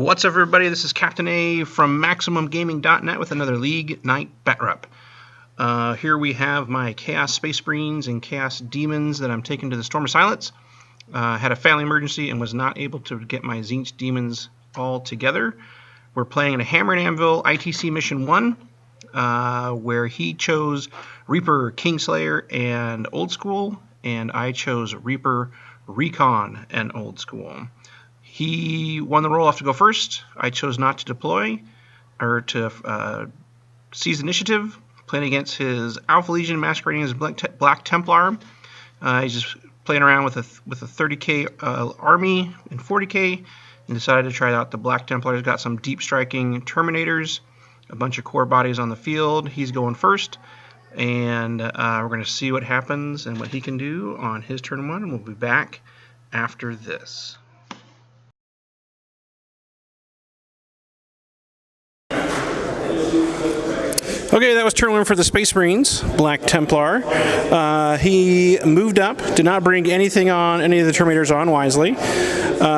What's up, everybody? This is Captain A from MaximumGaming.net with another League Night Batrep. Here we have my Chaos Space Marines and Chaos Demons that I'm taking to the Storm of Silence. Had a family emergency and was not able to get my Tzeentch Demons all together. We're playing in a Hammer and Anvil ITC Mission 1, where he chose Reaper, Kingslayer, and Old School, and I chose Reaper, Recon, and Old School. He won the roll off to go first. I chose not to deploy or to seize initiative, playing against his Alpha Legion masquerading as Black Templar. He's just playing around with a 30k army and 40k, and decided to try out the Black Templar. He's got some deep striking Terminators, a bunch of core bodies on the field. He's going first, and we're going to see what happens and what he can do on his turn 1, and we'll be back after this. Okay, that was turn 1 for the Space Marines, Black Templar. He moved up, did not bring anything on, any of the Terminators on wisely.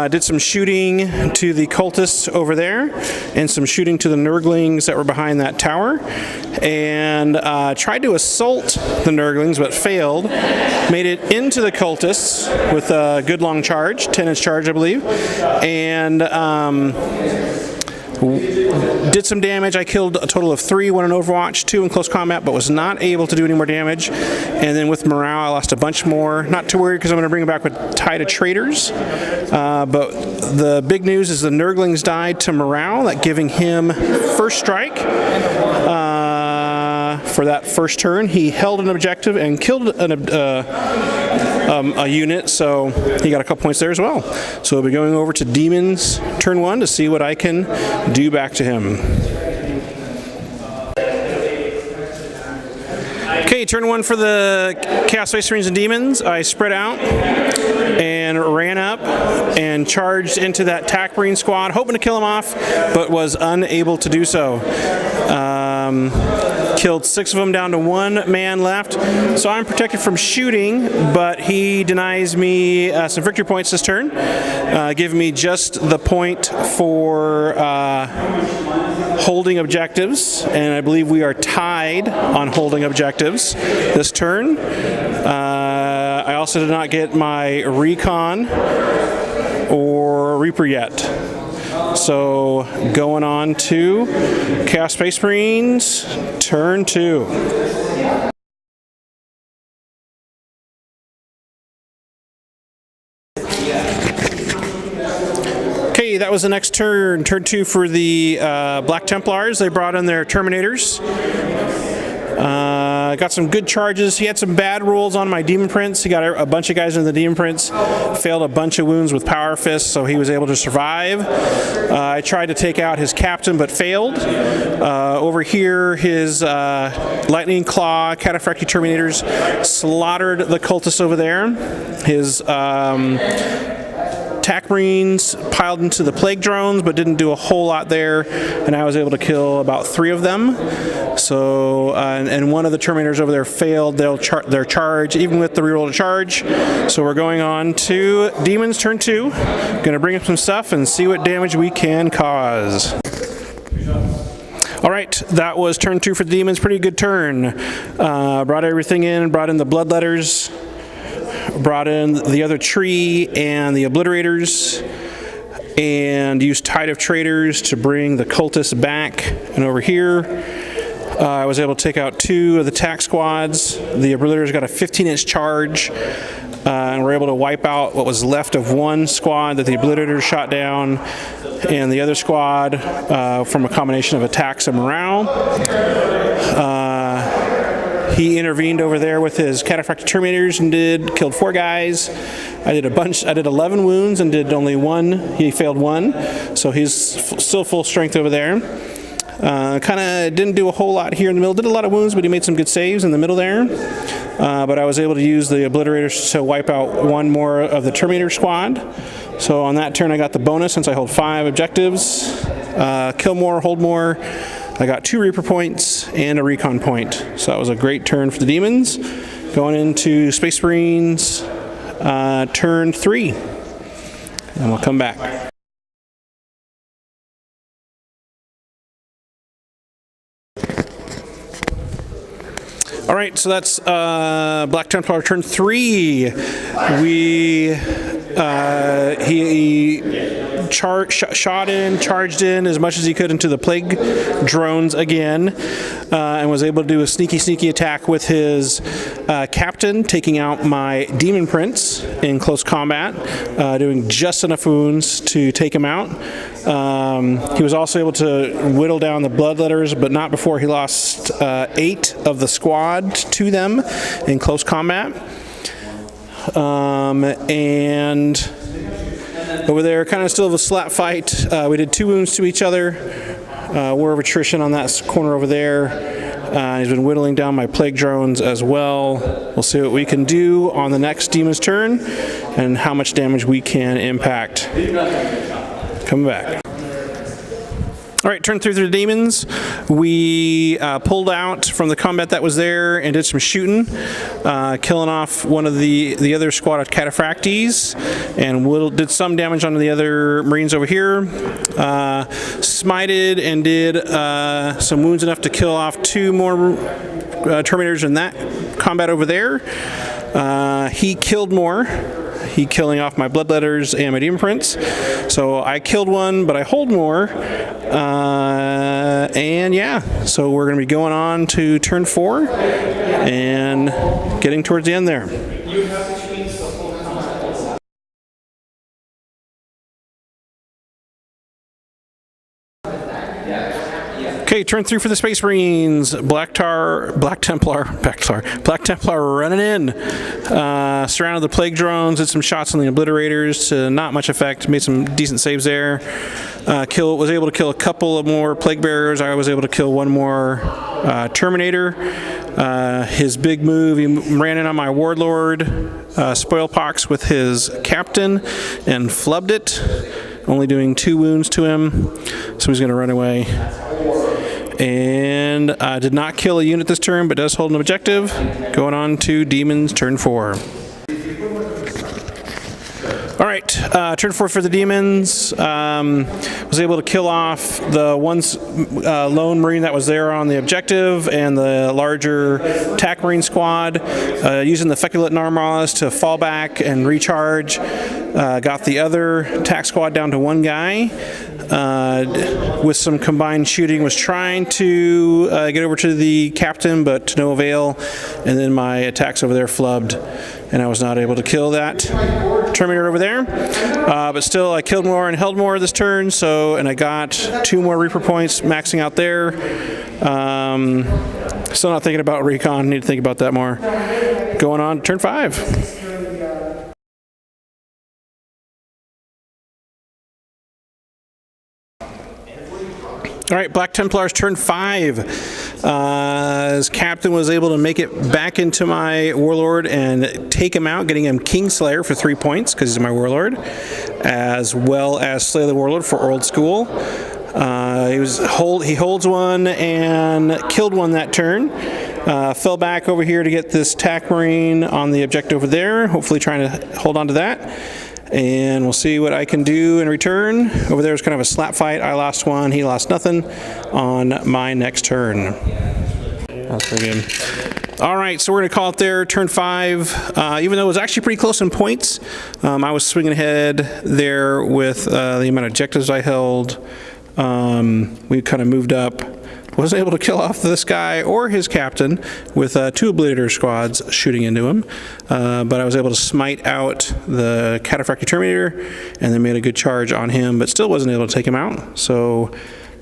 Did some shooting to the cultists over there, and some shooting to the Nurglings that were behind that tower. And tried to assault the Nurglings, but failed. Made it into the cultists with a good long charge, 10-inch charge, I believe. And did some damage. I killed a total of 3, 1 in Overwatch, 2 in close combat, but was not able to do any more damage. And then with morale, I lost a bunch more. Not too worried because I'm going to bring him back with Tide of Traitors. But the big news is the Nurglings died to morale, that giving him first strike. For that first turn, he held an objective and killed a unit, so he got a couple points there as well. So we'll be going over to Demons turn 1 to see what I can do back to him. Okay, turn 1 for the Chaos Space Marines and Demons. I spread out and ran up and charged into that TAC Marine squad, hoping to kill him off, but was unable to do so. Killed 6 of them down to 1 man left. So I'm protected from shooting, but he denies me some victory points this turn, giving me just the point for holding objectives, and I believe we are tied on holding objectives this turn. I also did not get my Recon or Reaper yet. So going on to Chaos Space Marines, turn 2. Okay, that was the next turn, turn 2 for the Black Templars. They brought in their Terminators. Got some good charges. He had some bad rolls on my Demon Prince. He got a bunch of guys in the Demon Prince. Failed a bunch of wounds with Power Fist, so he was able to survive. I tried to take out his captain, but failed. Over here, his Lightning Claw, Cataphractii Terminators slaughtered the cultists over there. His TAC Marines piled into the Plague Drones, but didn't do a whole lot there, and I was able to kill about 3 of them. So, and one of the Terminators over there failed their charge, even with the reroll to charge. So we're going on to Demons turn 2. Gonna bring up some stuff and see what damage we can cause. Alright, that was turn 2 for the Demons. Pretty good turn. Brought everything in, brought in the Bloodletters, brought in the other tree and the Obliterators, and used Tide of Traitors to bring the cultists back. And over here, I was able to take out 2 of the TAC squads. The Obliterators got a 15-inch charge, and were able to wipe out what was left of 1 squad that the Obliterators shot down, and the other squad from a combination of attacks and morale. He intervened over there with his Cataphractii Terminators and killed 4 guys. I did 11 wounds and did only 1. He failed 1, so he's still full strength over there. Kind of didn't do a whole lot here in the middle. Did a lot of wounds, but he made some good saves in the middle there. But I was able to use the Obliterators to wipe out 1 more of the Terminator squad. So on that turn I got the bonus since I hold 5 objectives. Kill more, hold more. I got 2 Reaper points and a Recon point. So that was a great turn for the Demons. Going into Space Marines, turn 3. And we'll come back. All right, so that's Black Templar turn 3. He shot in, charged in as much as he could into the plague drones again, and was able to do a sneaky attack with his captain, taking out my demon prince in close combat, doing just enough wounds to take him out. He was also able to whittle down the bloodletters, but not before he lost 8 of the squad to them in close combat. And over there, kind of still a slap fight. We did 2 wounds to each other. War of attrition on that corner over there. He's been whittling down my plague drones as well. We'll see what we can do on the next demon's turn and how much damage we can impact. Coming back. All right, turn through the demons. We pulled out from the combat that was there and did some shooting, killing off one of the other squad of cataphractes, and did some damage on the other marines over here. Smited and did some wounds enough to kill off 2 more Terminators in that combat over there. He killed more. He killing off my bloodletters and my demon prince. So I killed 1, but I hold more. And yeah, so we're going to be going on to turn 4 and getting towards the end there. Okay, turn 3 for the Space Marines. Black Templar running in. Surrounded the plague drones, did some shots on the obliterators to not much effect. Made some decent saves there. Was able to kill a couple of more plague bearers. I was able to kill 1 more Terminator. His big move, he ran in on my warlord, Spoilpox, with his captain and flubbed it, only doing 2 wounds to him. So he's going to run away. And did not kill a unit this turn, but does hold an objective. Going on to Demons, turn 4. All right, turn 4 for the Demons. Was able to kill off the lone Marine that was there on the objective and the larger attack Marine squad, using the Feculent Narmalas to fall back and recharge. Got the other attack squad down to 1 guy. With some combined shooting, was trying to get over to the captain, but to no avail. And then my attacks over there flubbed, and I was not able to kill that Terminator over there. But still, I killed more and held more this turn. And I got 2 more Reaper points, maxing out there. Still not thinking about recon. Need to think about that more. Going on to turn 5. All right, Black Templar's turn 5. His captain was able to make it back into my warlord and take him out, getting him Kingslayer for 3 points because he's my warlord, as well as Slay the Warlord for old school. He holds 1 and killed 1 that turn. Fell back over here to get this attack marine on the objective over there, hopefully trying to hold on to that. And we'll see what I can do in return. Over there was kind of a slap fight. I lost 1, he lost nothing on my next turn. That's pretty good. All right, so we're going to call it there, turn 5. Even though it was actually pretty close in points, I was swinging ahead there with the amount of objectives I held. We kind of moved up. Wasn't able to kill off this guy or his captain with 2 Obliterator squads shooting into him, but I was able to smite out the Cataphractic Terminator and then made a good charge on him, but still wasn't able to take him out. So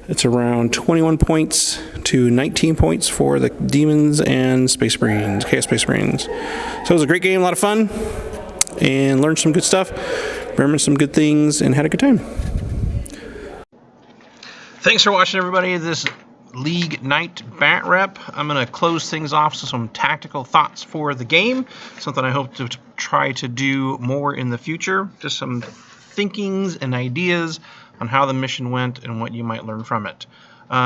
it's around 21 points to 19 points for the Demons and Space Marines, Chaos Space Marines. So it was a great game, a lot of fun, and learned some good stuff, remembered some good things, and had a good time. Thanks for watching, everybody. This League Night Batrep. I'm going to close things off with some tactical thoughts for the game, something I hope to try to do more in the future. Just some thinkings and ideas on how the mission went and what you might learn from it.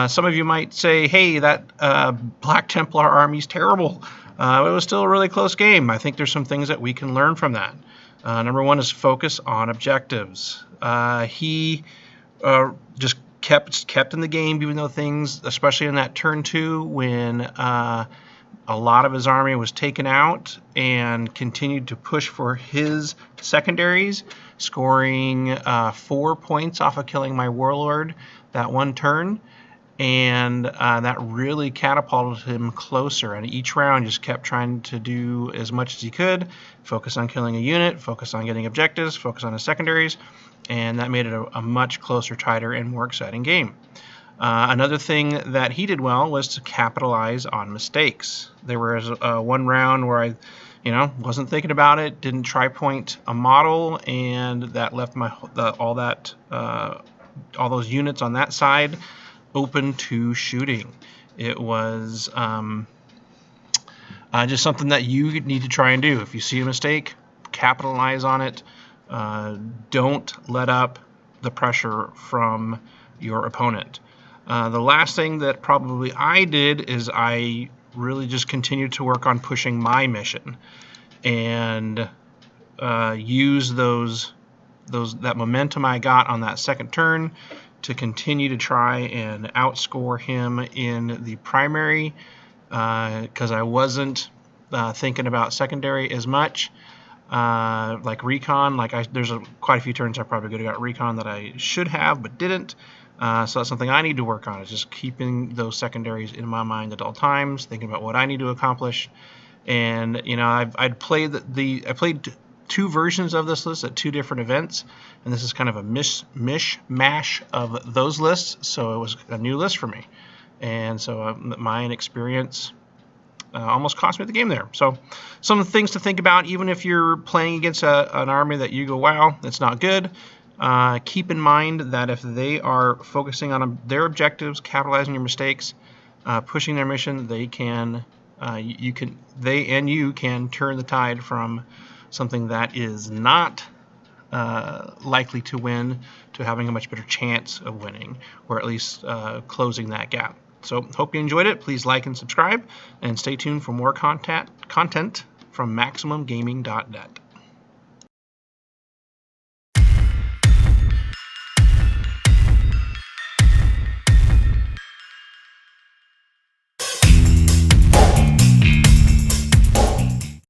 Some of you might say, hey, that Black Templar army's terrible. It was still a really close game. I think there's some things that we can learn from that. Number 1 is focus on objectives. He just kept in the game, even though things, especially in that turn 2, when A lot of his army was taken out and continued to push for his secondaries, scoring 4 points off of killing my warlord that one turn. And that really catapulted him closer, and each round just kept trying to do as much as he could, focus on killing a unit, focus on getting objectives, focus on his secondaries, and that made it a much closer, tighter, and more exciting game. Another thing that he did well was to capitalize on mistakes. There was one round where I wasn't thinking about it, didn't try point a model, and that left all those units on that side open to shooting. It was just something that you need to try and do. If you see a mistake, capitalize on it. Don't let up the pressure from your opponent. The last thing that probably I did is I really just continued to work on pushing my mission and use that momentum I got on that second turn to continue to try and outscore him in the primary, because I wasn't thinking about secondary as much. Like recon, there's quite a few turns I probably could have got recon that I should have but didn't. So that's something I need to work on, is just keeping those secondaries in my mind at all times, thinking about what I need to accomplish. And I played 2 versions of this list at 2 different events, and this is kind of a mishmash of those lists, so it was a new list for me. And so my inexperience almost cost me the game there. So some things to think about, even if you're playing against an army that you go, wow, that's not good. Keep in mind that if they are focusing on their objectives, capitalizing your mistakes, pushing their mission, you can turn the tide from something that is not likely to win to having a much better chance of winning, or at least closing that gap. So hope you enjoyed it. Please like and subscribe, and stay tuned for more content from MaximumGaming.net.